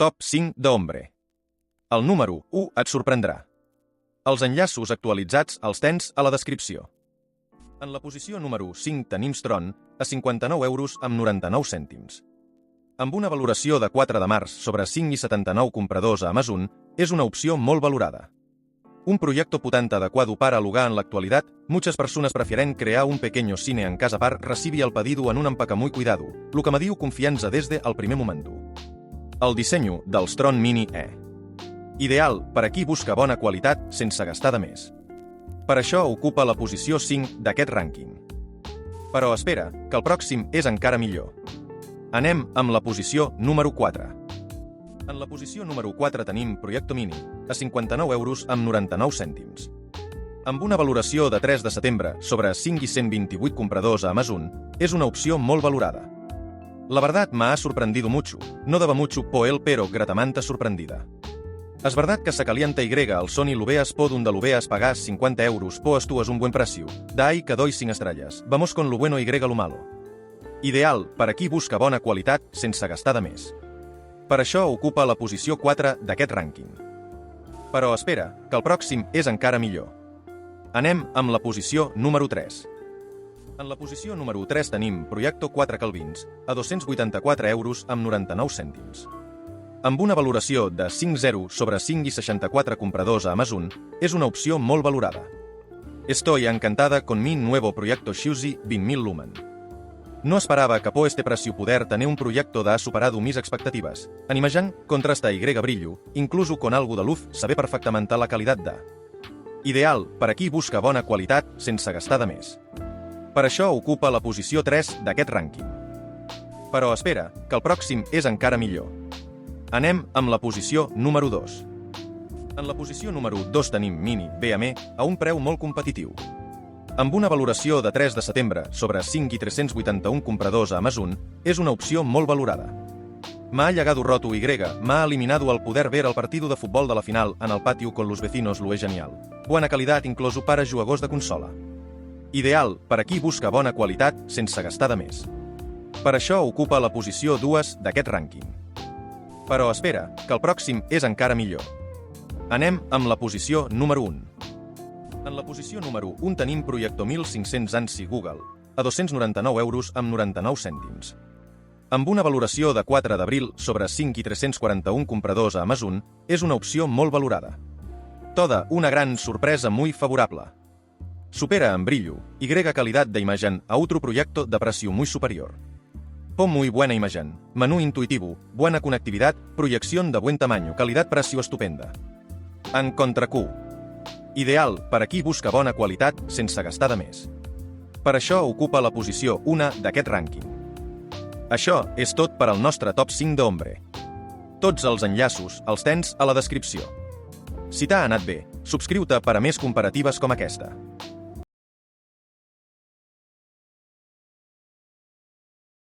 Top 5 d'Hombre. El número 1 et sorprendrà. Els enllaços actualitzats els tens a la descripció. En la posició número 5 tenim Stron, a 59 euros amb 99 cèntims. Amb una valoració de 4 de març sobre 5,79 compradors a Amazon, és una opció molt valorada. Un proyecto potente adecuado para alugar en la actualidad, muchas personas prefieren crear un pequeño cine en casa par recibi el pedido en un empaque muy cuidado, lo que me diu confiança des del primer moment. El disseny del Stron Mini E. Ideal per a qui busca bona qualitat sense gastar de més. Per això ocupa la posició 5 d'aquest rànquing. Però espera, que el pròxim és encara millor. Anem amb la posició número 4. En la posició número 4 tenim Proyecto Mini, a 59 euros amb 99 cèntims. Amb una valoració de 3 de setembre sobre 5,128 compradors a Amazon, és una opció molt valorada. La verdad me ha sorprendido mucho, no daba mucho po él pero gratamente sorprendida. Es verdad que se calienta y el Sony lo veas po donde lo veas pagas 50 euros po estuas un buen precio, de ahí que doy 5 estrellas, vamos con lo bueno y lo malo. Ideal per a qui busca bona qualitat sense gastar de més. Per això ocupa la posició 4 d'aquest rànquing. Però espera, que el pròxim és encara millor. Anem amb la posició número 3. En la posició número 3 tenim Proyecto 4 Calvins, a 284 euros amb 99 cèntims. Amb una valoració de 5,0 sobre 5,64 compradors a Amazon, és una opció molt valorada. Estoy encantada con mi nuevo proyecto Xuzi 20.000 Lumen. No esperava que por este precio poder tener un proyecto de ha superado mis expectatives. En imagen, contrasta y brillo, incluso con algo de luz, saber perfectament la qualitat de. Ideal per a qui busca bona qualitat sense gastar de més. Per això ocupa la posició 3 d'aquest rànquing. Però espera, que el pròxim és encara millor. Anem amb la posició número 2. En la posició número 2 tenim Mini BME a un preu molt competitiu. Amb una valoració de 3 de setembre sobre 5,381 compradors a Amazon, és una opció molt valorada. Me ha llegado roto y me ha eliminado al poder ver el partido de futbol de la final en el patio con los vecinos lo és genial. Buena qualitat incloso para jugadors de consola. Ideal per a qui busca bona qualitat sense gastar de més. Per això ocupa la posició 2 d'aquest rànquing. Però espera, que el pròxim és encara millor. Anem amb la posició número 1. En la posició número 1 tenim Proyecto 1500 ANSI Google, a 299 euros amb 99 cèntims. Amb una valoració de 4 d'abril sobre 5,341 compradors a Amazon, és una opció molt valorada. Toda una gran sorpresa muy favorable. Supera en brillo y calidad de imagen a otro proyecto de precio muy superior. Po muy buena imagen, menú intuitivo, buena conectividad, proyección de buen tamaño, calidad-precio estupenda. En contra Q. Ideal per a qui busca bona qualitat sense gastar de més. Per això ocupa la posició 1 d'aquest rànquing. Això és tot per al nostre top 5 d'Hombre. Tots els enllaços els tens a la descripció. Si t'ha anat bé, subscriu-te per a més comparatives com aquesta.